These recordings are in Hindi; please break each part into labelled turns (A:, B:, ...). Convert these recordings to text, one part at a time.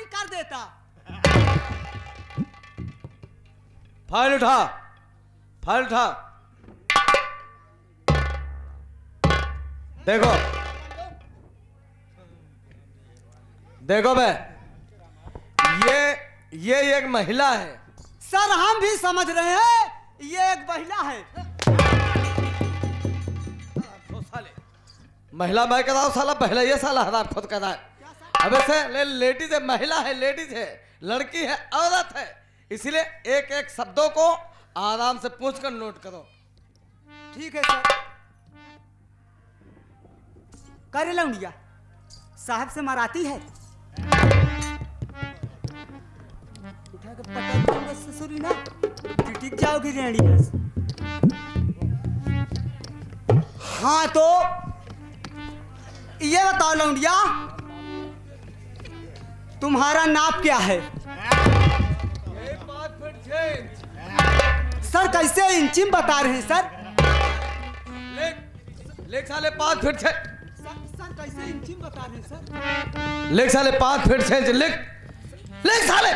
A: कर देता।
B: फाइल उठा, फाइल उठा। देखो देखो बे, ये एक महिला है।
A: सर हम भी समझ रहे हैं ये एक महिला है।
B: तो साले महिला मैं कहता हूँ, साला पहले ये साला हराम खुद कहता है। अबे से लेडीज है, महिला है, लेडीज है, लड़की है, औरत है, इसलिए एक एक शब्दों को आराम से पूछ कर नोट करो।
A: ठीक है सर। करे लौंडिया साहब से मराती है। उठा के पटक दूंगा ससुरी ना, टिक जाओगी रेड़ी बस। हाँ तो ये बताओ लौंडिया, तुम्हारा नाप क्या है?
B: 5 फीट 6 इंच।
A: सर कैसे इंची में बता रहे हैं सर?
B: लेख साले 5 फीट 6।
A: सर कैसे इंची में बता रहे हैं सर?
B: लेख साले 5 फीट 6 इंच। लेख साले।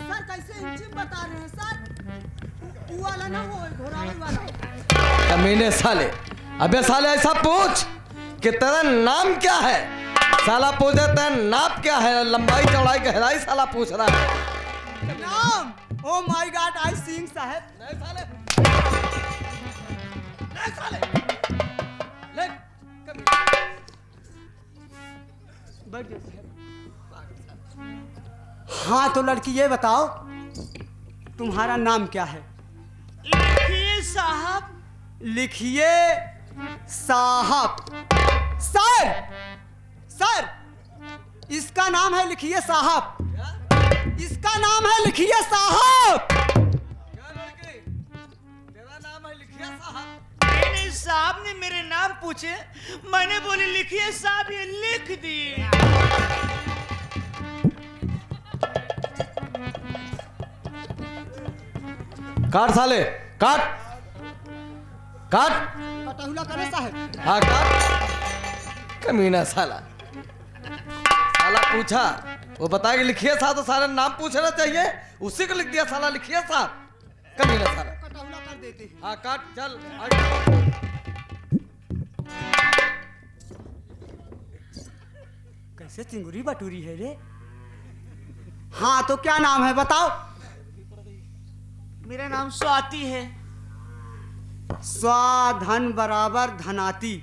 A: सर कैसे इंची में बता रहे हैं सर? वो वाला ना, वो घोड़ाई वाला।
B: कमीने साले। अबे साले ऐसा पूछ कि तेरा नाम क्या है। साला पूछे तेरा नाप क्या है, लंबाई चौड़ाई गहराई साला पूछ रहा है।
A: नाम? ओ माय गॉड, आई सिंह साहब।
B: नहीं साले, नहीं साले। ले
A: बैठ जाओ साहब। हाँ तो लड़की ये बताओ तुम्हारा नाम क्या है?
C: लिखिए साहब।
A: लिखिए साहब। सर सर इसका नाम है लिखिए साहब। इसका नाम है लिखिए साहब।
B: क्या लड़की, तेरा नाम है लिखिए साहब?
C: नहीं, साहब ने मेरे नाम पूछे, मैंने बोली लिखिए साहब, ये लिख दिए।
B: काट साले, काट काट।
A: कटहुला करे साहब।
B: हाँ काट। कमीना साला। साला पूछा, वो बता के लिखिए साहब, तो सारा नाम पूछना चाहिए, उसी को लिख दिया साला लिखिए साहब। कमीना साला।
A: कटहुला कर देते हैं।
B: हाँ काट चल।
A: कैसे चिंगुरी बटूरी है रे? हाँ तो क्या नाम है बताओ?
C: मेरा नाम स्वाति है।
A: स्वाधन बराबर धनाती।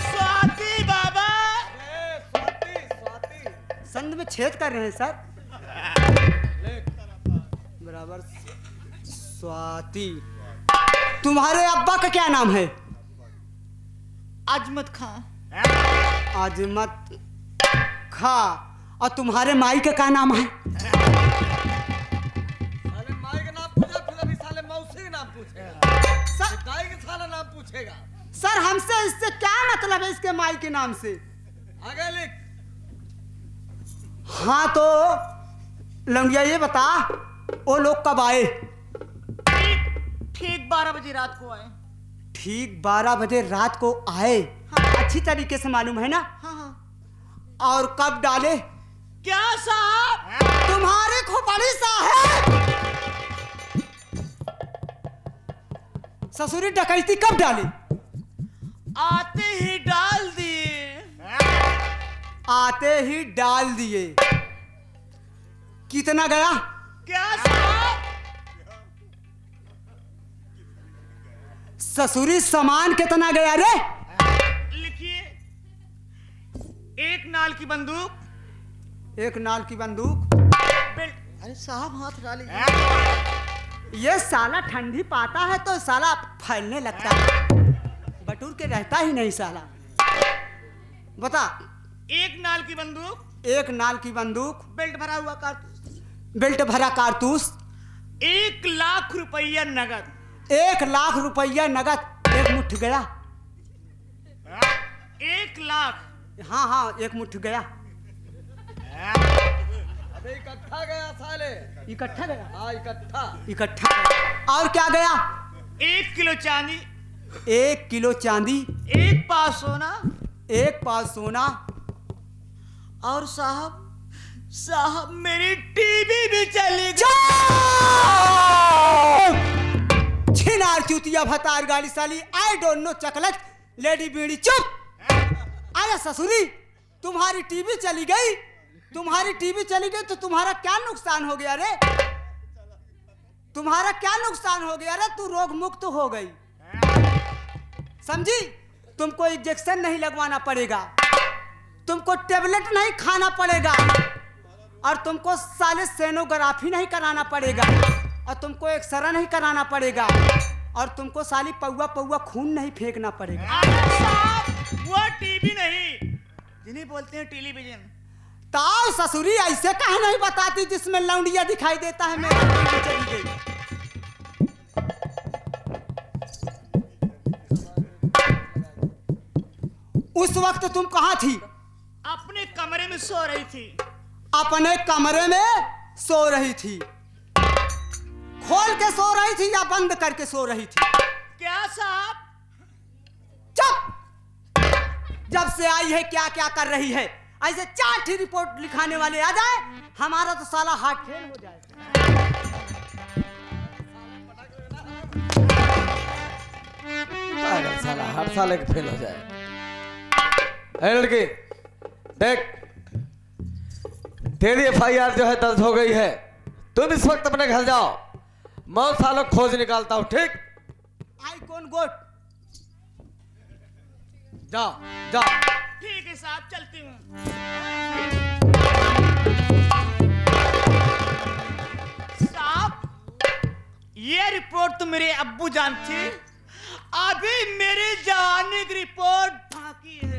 C: स्वाति बाबा।
A: संध में छेद कर रहे हैं सर। बराबर स्वाति। तुम्हारे अब्बा का क्या नाम है?
C: अजमत खां।
A: अजमत खा। और तुम्हारे माई का क्या नाम है?
B: साले माई का नाम पूछा, फिर अभी साले मौसी का नाम पूछेगा,
A: सर,
B: दाई का साला नाम पूछेगा।
A: सर हमसे इससे क्या मतलब है इसके माई के नाम से?
B: आगे लिख।
A: हाँ तो लंगिया ये बता वो लोग कब आए?
C: ठीक 12 बजे रात को आए।
A: ठीक 12 बजे रात को आए।
C: हाँ।
A: अच्छी तरीके से मालूम है ना?
C: हाँ हाँ।
A: और कब डाले?
C: क्या साहब?
A: तुम्हारी खोपड़ी साहब। ससुरी डकैती कब डाली?
C: आते ही डाल दिए।
A: आते ही डाल दिए। कितना गया?
C: क्या साहब?
A: ससुरी सामान कितना गया रे?
C: लिखिए, एक नाल की बंदूक।
A: एक नाल की बंदूक।
C: बेल्ट। अरे साहब हाथ डालिए।
A: ये साला ठंडी पाता है तो साला फैलने लगता है, बटूर के रहता ही नहीं साला। बता।
C: एक नाल की बंदूक।
A: एक नाल की बंदूक।
C: बेल्ट भरा हुआ कारतूस।
A: बेल्ट भरा कारतूस।
C: 1 लाख रुपया नगद।
A: 1 लाख रुपया नगद। एक मुट्ठ गया।
C: 1 लाख।
A: हाँ हाँ एक मुट्ठ गया।
B: अबे इकट्ठा गया साले।
A: इकट्ठा गया।
B: हाँ इकट्ठा।
A: इकट्ठा गया। और क्या गया?
C: 1 किलो चांदी।
A: 1 किलो चांदी।
C: 1 पाव सोना।
A: 1 पाव सोना।
C: और साहब साहब मेरी टीवी भी चली गई।
A: छिनार चूतिया भतार गाड़ी साली, आई डोंट नो चकलच लेडी बीड़ी, चुप। अरे ससुरी, तुम्हारी टीवी चली गई, तुम्हारी टीवी चली गई तो तुम्हारा क्या नुकसान हो गया रे? तुम्हारा क्या नुकसान हो गया रे? तू रोग मुक्त हो गई, समझी? तुमको इंजेक्शन नहीं लगवाना पड़ेगा, तुमको टेबलेट नहीं खाना पड़ेगा, और तुमको साले सोनोग्राफी नहीं कराना पड़ेगा, और तुमको एक्सरे नहीं कराना पड़ेगा, और तुमको साली पौवा पौवा खून नहीं फेंकना पड़ेगा।
C: साहब वो टीवी नहीं, जिन्हें बोलते हैं टेलीविजन।
A: ताऊ ससुरी, ऐसे कहे नहीं बताती जिसमें लौंडिया दिखाई देता है। मेरी टीवी चली गई। उस वक्त तुम कहाँ थी?
C: अपने कमरे में सो रही थी।
A: अपने कमरे में सो रही थी? खोल के सो रही थी या बंद करके सो रही थी?
C: क्या साहब?
A: चुप! जब से आई है क्या क्या कर रही है? ऐसे 4 रिपोर्ट लिखाने वाले आ जाए, हमारा तो साला हार्ट फेल हो जाए।
B: पागल साला, हर साल एक फेल हो जाए। ए लड़की, देख, तेरी FIR जो है दर्ज हो गई है। तुम इस वक्त अपने घर जाओ, मैं उस सालों खोज निकालता हूँ, ठीक?
A: आई कौन गोट?
B: जाओ जाओ।
C: ठीक है साहब, चलती हूँ। साहब ये रिपोर्ट तो मेरे अब्बू जान थे, अभी मेरी जवानी की रिपोर्ट बाकी है।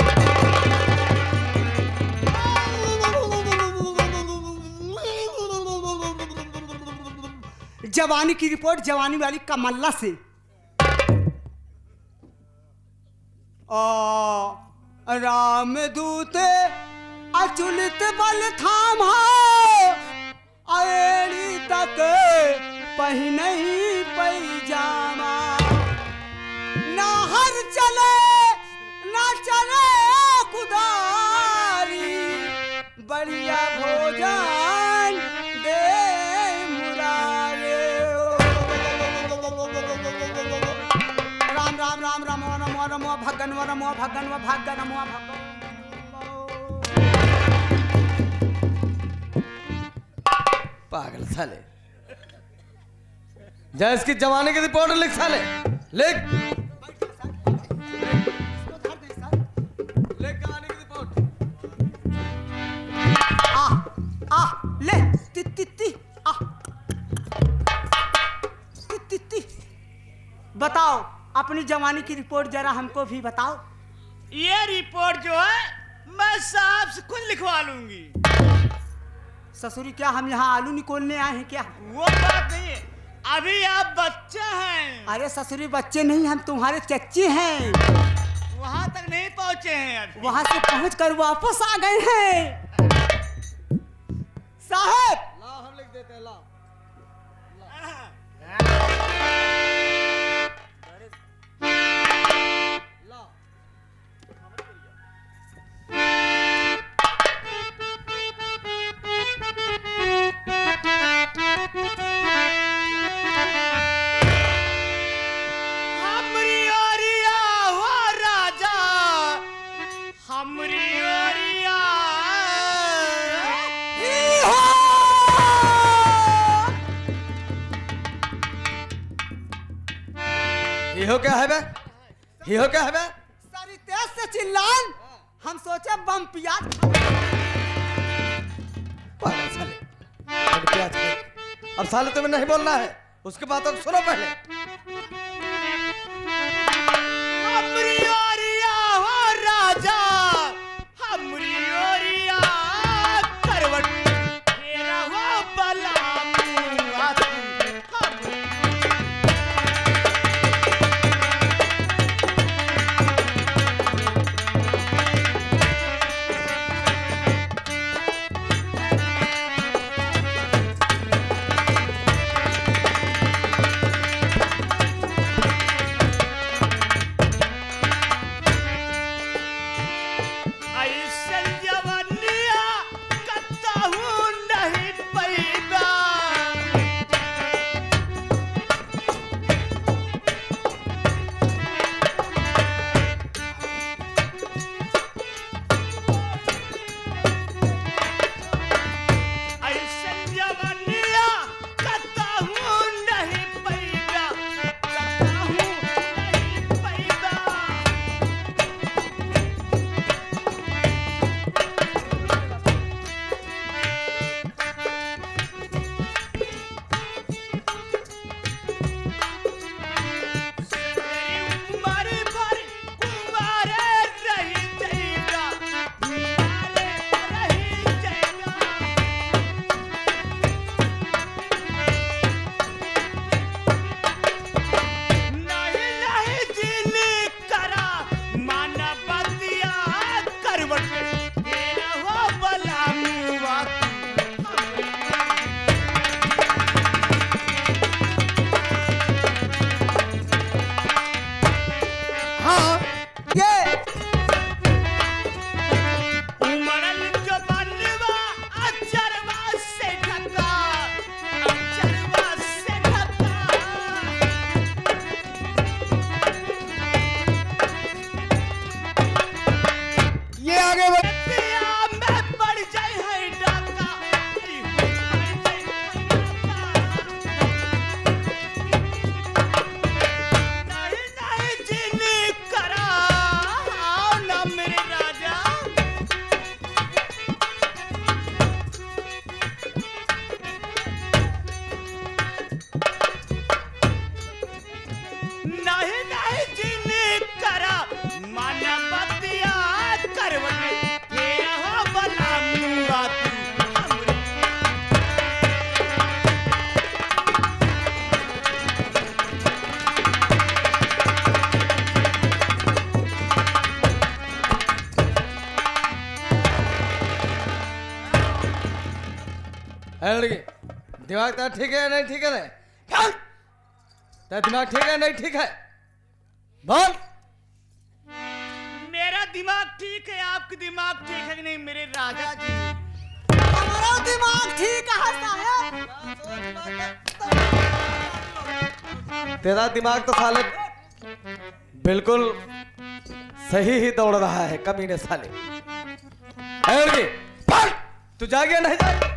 A: जवानी की रिपोर्ट जवानी वाली कमल्ला से। रामदूते अचुलित बल थामा, एड़ी तक पहिनही पैजामा। ना हर चले ना चले कुदारी, बढ़िया भोजन दे मुरारे। राम राम राम रमो नमो नमो भगन व नमो भगन व भाग्य नमो भगन।
B: पागल साले, जा इसकी जवानी की रिपोर्ट लिख साले, लिख। लिख कहानी की रिपोर्ट।
A: ले ति ति ति ति ति। बताओ अपनी जवानी की रिपोर्ट जरा हमको भी बताओ।
C: ये रिपोर्ट जो है मैं साहब से खुद लिखवा लूंगी।
A: ससुरी, क्या हम यहाँ आलू निकोलने आए हैं क्या?
C: वो बात नहीं है, अभी आप बच्चा हैं।
A: अरे ससुरी, बच्चे नहीं, हम तुम्हारे चच्चे हैं।
C: वहां तक नहीं पहुंचे हैं अभी।
A: वहां से पहुंच कर वापस आ गए हैं। साहब
B: ला, हम लिख देते हैं, ला। हो क्या है बे? ये हो क्या है बे?
A: सारी तेज से चिल्लान, हम सोचे बम पियाज।
B: पागल साले, बम पियाज खाए। अब साले तुम्हें नहीं बोलना है, उसके बाद तो सुनो पहले।
C: हमरी ओरिया हो राजा, हमरी ओरिया करवट तेरा हो बला
B: है लड़की, दिमाग तेरा ठीक है नहीं ठीक है? नहीं चल, तेरा दिमाग ठीक है नहीं ठीक है? बोल।
C: मेरा दिमाग ठीक है, आपका दिमाग ठीक है कि नहीं मेरे राजा जी?
A: हमारा दिमाग ठीक है साहब।
B: तेरा दिमाग तो साले बिल्कुल सही ही दौड़ रहा है कमीने साले। है लड़की, बोल। तू जागे नहीं जागे?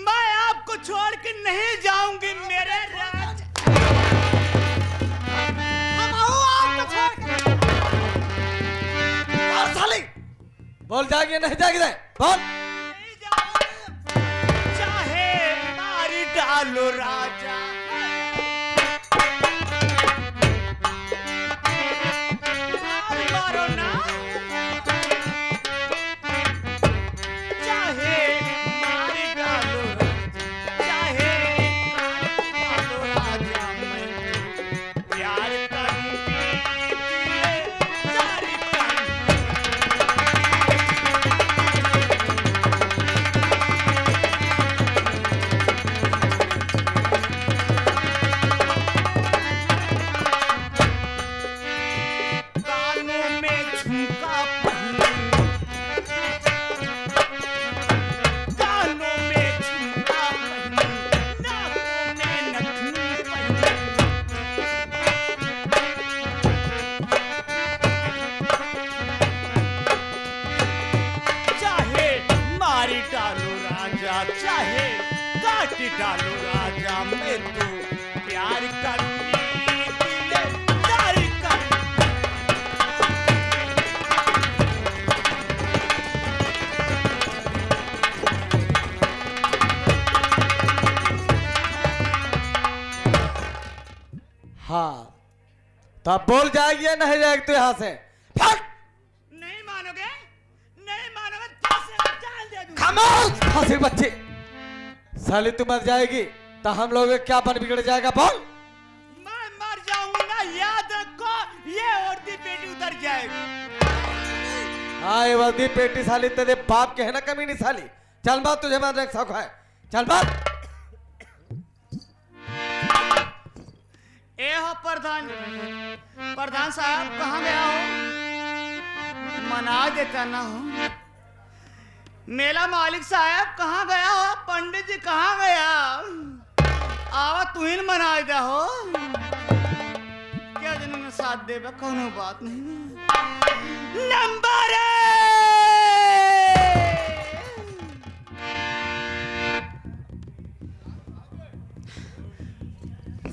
C: मैं आपको छोड़ के नहीं जाऊंगी मेरे राजा।
A: हम आओ आपको छोड़ के।
B: और साले बोल, जागे नहीं जागे? दे बोल।
C: नहीं जाऊंगी, चाहे मारी डालो राजा। मारो ना, चाहे मारी डालो चाहे डालो राजा। मैं प्यार करूंगी, प्यार करूंगी। कानों में झुमका पहनूं, कानों में झुमका पहनूं, नाकों में नथनी पहनूं। चाहे मारी डालो राजा, चाहे काट डालो राजा, मैं तो प्यार करूंगी, दिलदार करूंगी।
B: हाँ, तब बोल जाएगी या नहीं जाएगी तू यहाँ से? फट।
C: नहीं मानोगे, नहीं मानोगे, फांसी जान दे दूंगा।
B: खामोश फांसी बच्ची। साली तू मर जाएगी तो हम लोग का क्या बन बिगड़ जाएगा? बोल।
C: मैं मर जाऊंगा ना, याद रखो, ये औरती पेटी उतर जाएगी।
B: हाँ, ये वर्दी पेटी साली तेरे बाप के है ना कमीनी साली। चल बात, तुझे मरने का शौक है, चल बात।
C: ए हो प्रधान, प्रधान साहब कहाँ गया हो? मना देता ना हो। मेला मालिक साहब कहाँ गया हो? पंडित जी कहाँ गया? आवा तू ही मना दे हो। क्या दिन में साथ दे कोनो बात नहीं। नंबर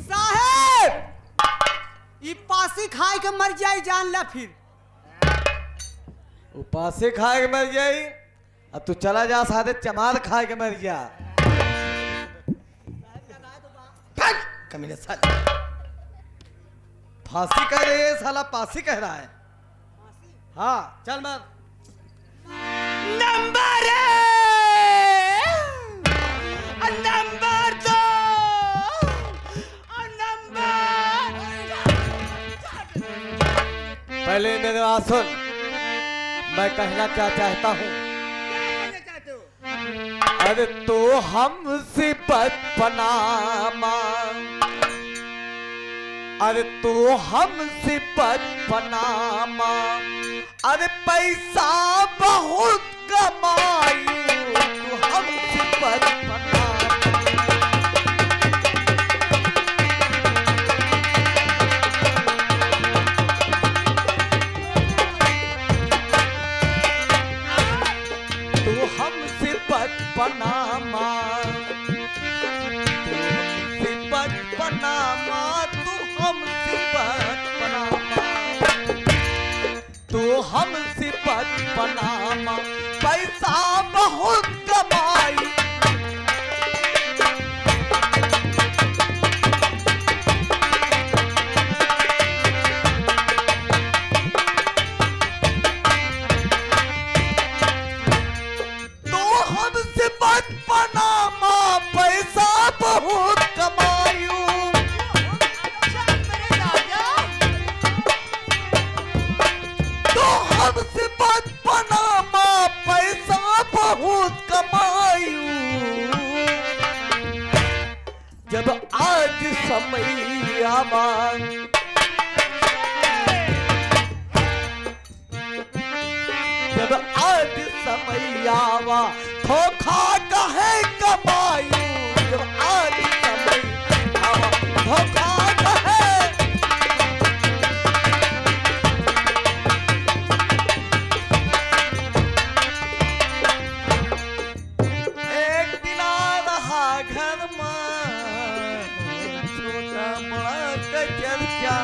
A: साहेब, ई पासी खाए के मर जाई, जान ला फिर।
B: उपासे खाए के मर जाई, अब तू चला जा सादे चमार खाए के मर जा। कमीने साले, फांसी कह रही है साला, पासी कह रहा है। हाँ चल मर।
C: नंबर नंबर दो, नंबर।
B: पहले मेरे बात सुन, मैं कहना क्या चाहता हूँ। अरे तो हमसे बचपना मांग, अरे तो हमसे बचपना मांग, अरे पैसा बहुत कमाई, तू हमसे बचपना। तू हमसे बचपना मांग, तू हमसे बचपना मांग, तू हमसे बचपना मांग, तू हमसे बचपना मांग, पैसा बहुत कमाई। तू हमसे बचपना मां पैसा बहुत कमायू। तू हमसे बचपना मां पैसा बहुत मांग। जब आज समय आवा धोखा कहे कमायू, जब आज समय आवा धोखा कहे। एक दिन आ रहा घर में छोटा बड़ा का चर्चा,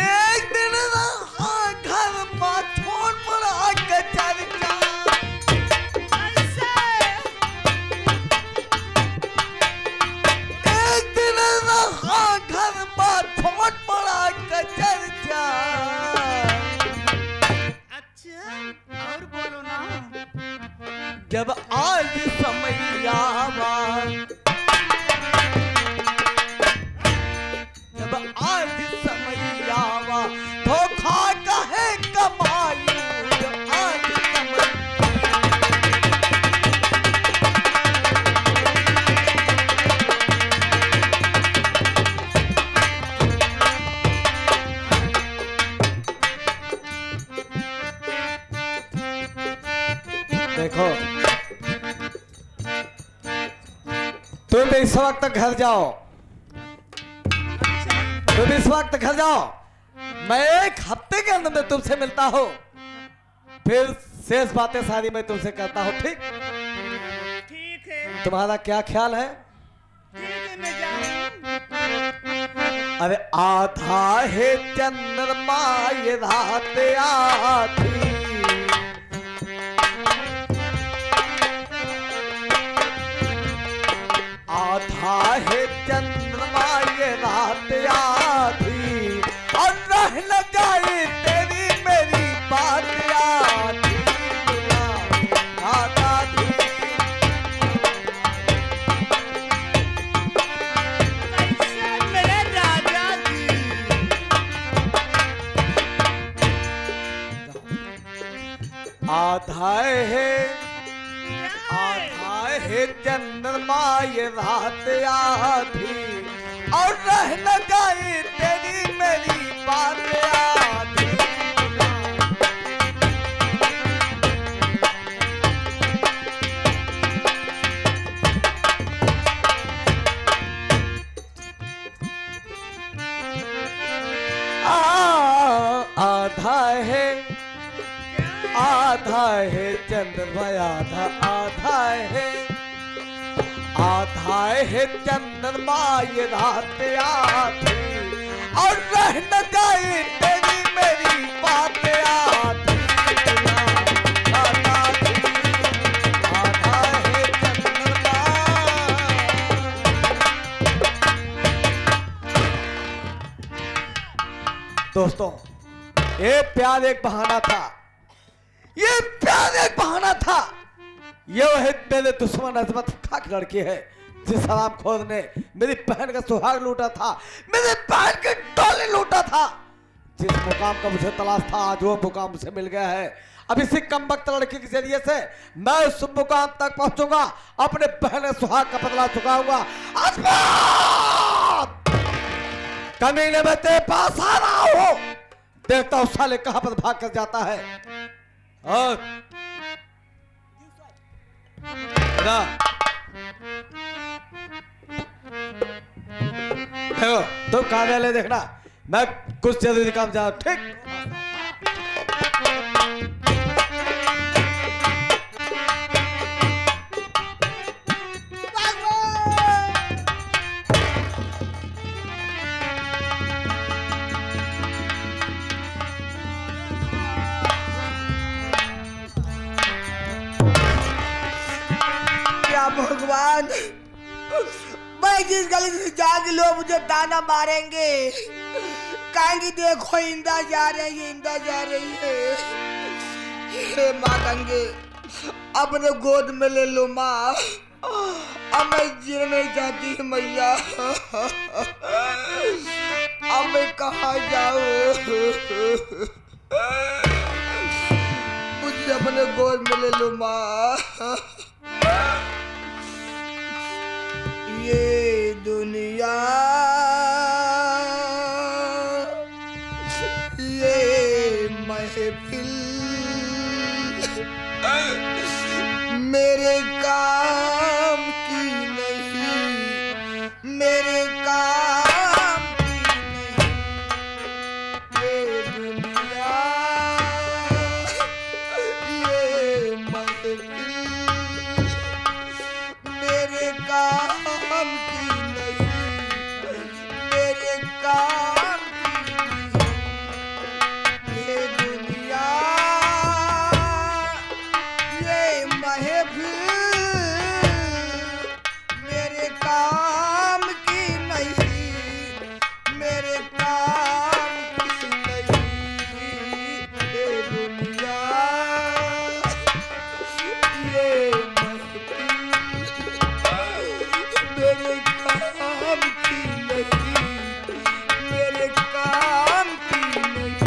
B: एक दिन रहा घर में छोट बड़ा का चर्चा। एक दिन रहा घर में छोट बड़ा का चर्चा।
C: अच्छा और बोलो ना।
B: जब आज समय आवा, जब आज समय आवा धोखा कहे कमायू, जब आज समय। देखो तुम इस वक्त घर जाओ, तुम इस वक्त घर जाओ, मैं एक हफ्ते के अंदर में तुमसे मिलता हूँ, फिर शेष बातें सारी मैं तुमसे करता हूँ। ठीक
C: ठीक है
B: तुम्हारा क्या ख्याल है?
C: ठीक है मैं जाऊँ।
B: अरे आधा है चंद्रमा ये रात आधी, आधा है चंद्रमा ये रात आधी, और रह न जाए तेरी मेरी बात आधी, रात आधी।
C: कैसे मेरे राजा जी।
B: आधा है, आधा है चंद्रमा ये रात आधी, और रह न जाए तेरी मेरी बात आधी। आधा है चंद्रमा आधा, आधा है चंद्रमा ये रात आधी, और रह न जाए तेरी मेरी बात आधी, आधा है चंद्रमा। दोस्तों ये प्यार एक बहाना था, ये प्यार एक बहाना था। ये वही मेरे दुश्मन अजमत खाक लड़की है जिस हरामखोर ने मेरी बहन का सुहाग लूटा था, मेरी बहन की डोली लूटा था। जिस मुकाम का मुझे तलाश था आज वो मुकाम मुझे मिल गया है। अब इसी कमबख्त लड़की के जरिए से मैं उस मुकाम तक पहुंचूंगा, अपने बहन के सुहाग का बदला चुकाऊंगा। अजमत कमीने में तेरे पास आ रहा हूं, देखता हूं साले कहां पर भाग कर जाता है। और तुम कार्यालय देखना, मैं कुछ जरूरी काम जा। ठीक
D: भगवान, मैं जिस गली से जाके लोग मुझे ताना मारेंगे, कहेंगे देखो इंदा जा रही है, इंदा जा रही है। हे माँ गंगे, अपने गोद में ले लो माँ, अब मैं जीना नहीं चाहती मैया, अब मैं कहाँ जाऊँ? मुझे अपने गोद में ले लो माँ। महफिल मेरे काम की नहीं, मेरे काम की नहीं। ये दुनिया ये महफिल मेरे काम की नहीं, मेरे काम की नहीं। ये दुनिया ये महफिल मेरे काम की नहीं, मेरे काम की नहीं। ये दुनिया ये महफिल मेरे काम की नहीं, मेरे काम की नहीं।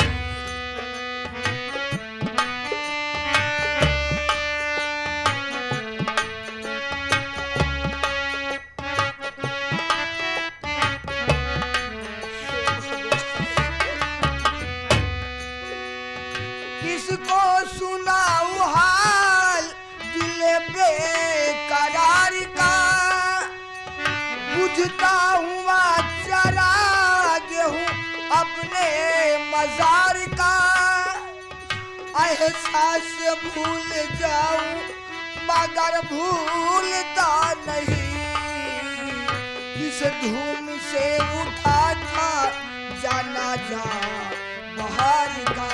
D: किसको सुनाऊं हाल दिल बेकरार का, बुझता हुआ चराग हूँ अपने मजार का। एहसास भूल जाऊं मगर भूलता नहीं, इस धूम से उठा था जाना जा बाहर का।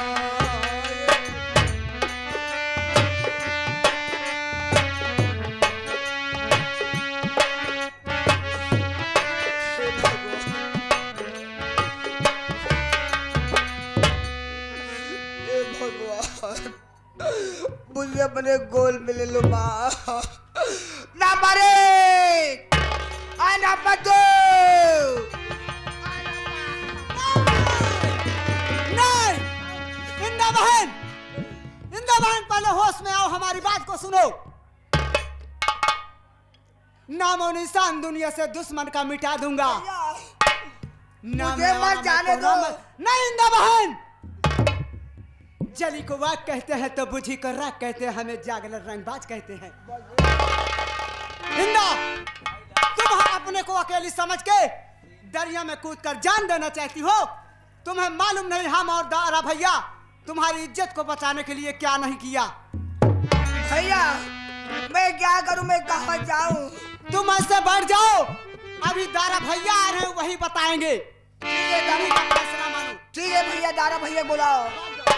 D: हे भगवान मुझे अपने गोल में ले लो माँ। ना मारे नंबर 2
A: नहीं, इंदा बहन, इंदा बहन पहले होश में आओ, हमारी बात को सुनो। नामो निशान दुनिया से दुश्मन का मिटा दूंगा।
D: मुझे मत जाने दो।
A: नहीं इंदा बहन, जली को वाक कहते हैं तो बुझी को राख कहते हैं, हमें जागल रंगबाज कहते हैं। इंदा, तुम अपने को अकेली समझ के दरिया में कूदकर जान देना चाहती हो। तुम्हें मालूम नहीं हम और दारा भैया तुम्हारी इज्जत को बचाने के लिए क्या नहीं किया।
D: भैया मैं क्या करूं, मैं कहाँ जाऊं?
A: तुम ऐसे बढ़ जाओ, अभी दारा भैया आ रहे हैं, वही बताएंगे।
D: ठीक है
A: फैसला मानो।
D: ठीक है भैया, दारा भैया बुलाओ।